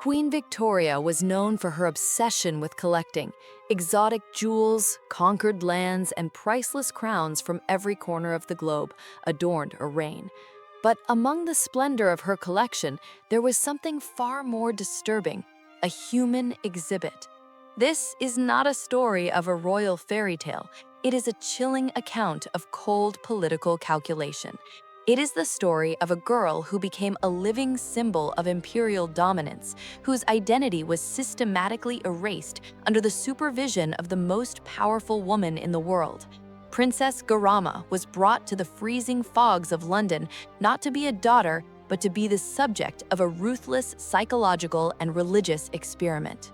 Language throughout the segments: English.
Queen Victoria was known for her obsession with collecting exotic jewels, conquered lands, and priceless crowns from every corner of the globe adorned her reign. But among the splendor of her collection, there was something far more disturbing, a human exhibit. This is not a story of a royal fairy tale. It is a chilling account of cold political calculation. It is the story of a girl who became a living symbol of imperial dominance, whose identity was systematically erased under the supervision of the most powerful woman in the world. Princess Gouramma was brought to the freezing fogs of London not to be a daughter, but to be the subject of a ruthless psychological and religious experiment.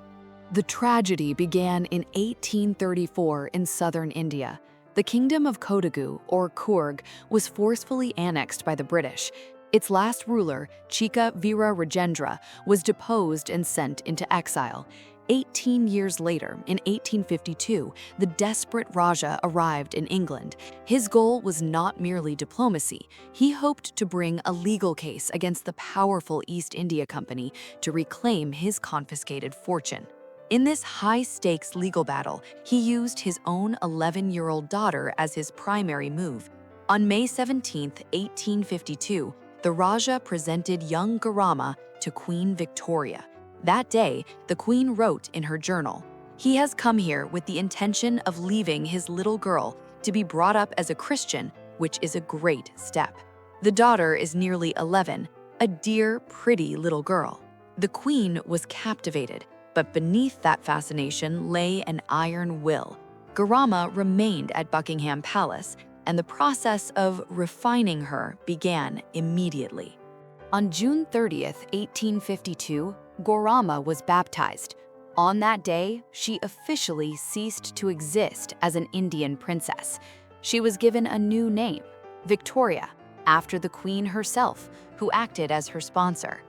The tragedy began in 1834 in southern India. The kingdom of Kodagu, or Coorg, was forcefully annexed by the British. Its last ruler, Chika Veera Rajendra, was deposed and sent into exile. 18 years later, in 1852, the desperate Raja arrived in England. His goal was not merely diplomacy. He hoped to bring a legal case against the powerful East India Company to reclaim his confiscated fortune. In this high-stakes legal battle, he used his own 11-year-old daughter as his primary move. On May 17, 1852, the Raja presented young Gouramma to Queen Victoria. That day, the Queen wrote in her journal, "He has come here with the intention of leaving his little girl to be brought up as a Christian, which is a great step. The daughter is nearly 11, a dear, pretty little girl." The Queen was captivated. But beneath that fascination lay an iron will. Gouramma remained at Buckingham Palace, and the process of refining her began immediately. On June 30th, 1852, Gouramma was baptized. On that day, she officially ceased to exist as an Indian princess. She was given a new name, Victoria, after the Queen herself, who acted as her sponsor.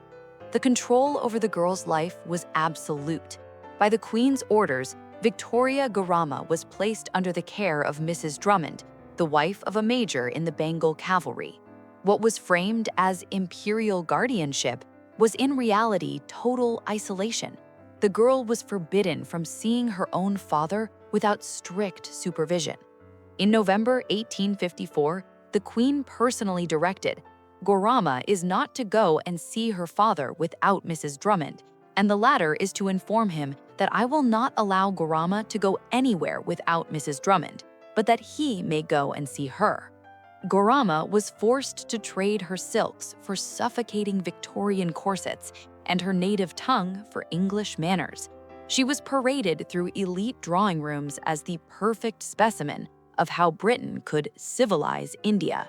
The control over the girl's life was absolute. By the Queen's orders, Victoria Gouramma was placed under the care of Mrs. Drummond, the wife of a major in the Bengal cavalry. What was framed as imperial guardianship was in reality total isolation. The girl was forbidden from seeing her own father without strict supervision. In November 1854, the Queen personally directed, "Gouramma is not to go and see her father without Mrs. Drummond, and the latter is to inform him that I will not allow Gouramma to go anywhere without Mrs. Drummond, but that he may go and see her." Gouramma was forced to trade her silks for suffocating Victorian corsets and her native tongue for English manners. She was paraded through elite drawing rooms as the perfect specimen of how Britain could civilize India.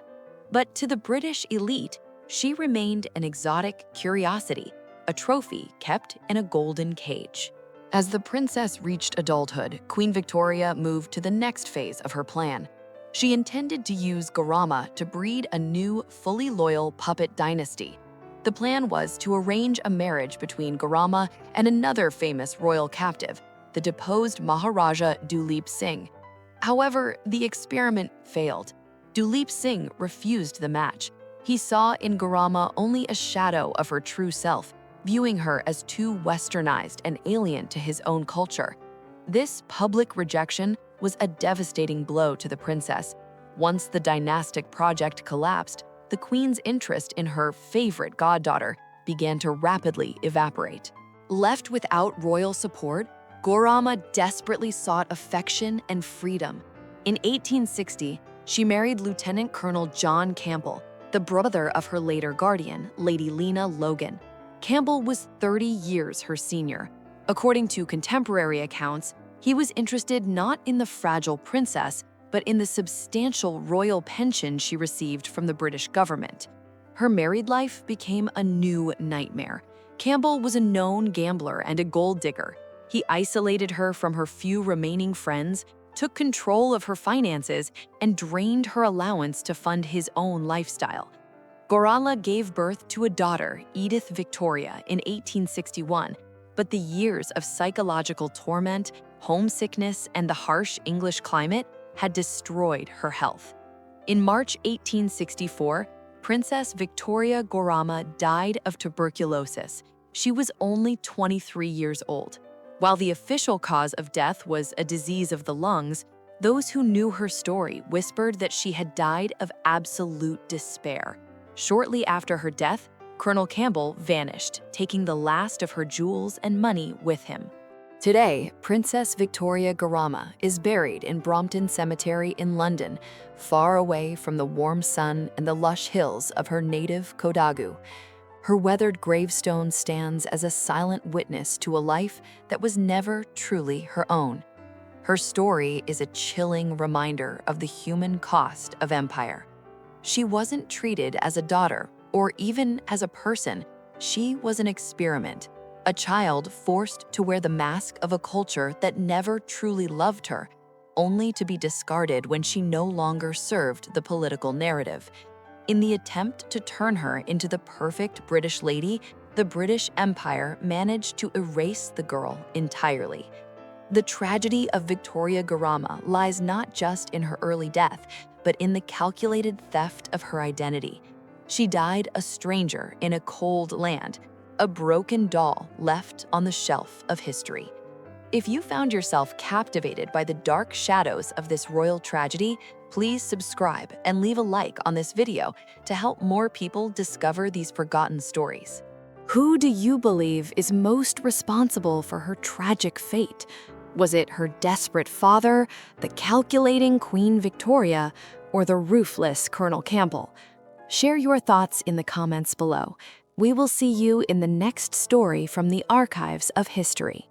But to the British elite, she remained an exotic curiosity, a trophy kept in a golden cage. As the princess reached adulthood, Queen Victoria moved to the next phase of her plan. She intended to use Gouramma to breed a new, fully loyal puppet dynasty. The plan was to arrange a marriage between Gouramma and another famous royal captive, the deposed Maharaja Duleep Singh. However, the experiment failed. Duleep Singh refused the match. He saw in Gouramma only a shadow of her true self, viewing her as too westernized and alien to his own culture. This public rejection was a devastating blow to the princess. Once the dynastic project collapsed, the Queen's interest in her favorite goddaughter began to rapidly evaporate. Left without royal support, Gouramma desperately sought affection and freedom. In 1860, she married Lieutenant Colonel John Campbell, the brother of her later guardian, Lady Lena Logan. Campbell was 30 years her senior. According to contemporary accounts, he was interested not in the fragile princess, but in the substantial royal pension she received from the British government. Her married life became a new nightmare. Campbell was a known gambler and a gold digger. He isolated her from her few remaining friends, took control of her finances, and drained her allowance to fund his own lifestyle. Gouramma gave birth to a daughter, Edith Victoria, in 1861, but the years of psychological torment, homesickness, and the harsh English climate had destroyed her health. In March 1864, Princess Victoria Gouramma died of tuberculosis. She was only 23 years old. While the official cause of death was a disease of the lungs, those who knew her story whispered that she had died of absolute despair. Shortly after her death, Colonel Campbell vanished, taking the last of her jewels and money with him. Today, Princess Victoria Gouramma is buried in Brompton Cemetery in London, far away from the warm sun and the lush hills of her native Kodagu. Her weathered gravestone stands as a silent witness to a life that was never truly her own. Her story is a chilling reminder of the human cost of empire. She wasn't treated as a daughter or even as a person. She was an experiment, a child forced to wear the mask of a culture that never truly loved her, only to be discarded when she no longer served the political narrative. In the attempt to turn her into the perfect British lady, the British Empire managed to erase the girl entirely. The tragedy of Victoria Gouramma lies not just in her early death, but in the calculated theft of her identity. She died a stranger in a cold land, a broken doll left on the shelf of history. If you found yourself captivated by the dark shadows of this royal tragedy, please subscribe and leave a like on this video to help more people discover these forgotten stories. Who do you believe is most responsible for her tragic fate? Was it her desperate father, the calculating Queen Victoria, or the ruthless Colonel Campbell? Share your thoughts in the comments below. We will see you in the next story from the archives of history.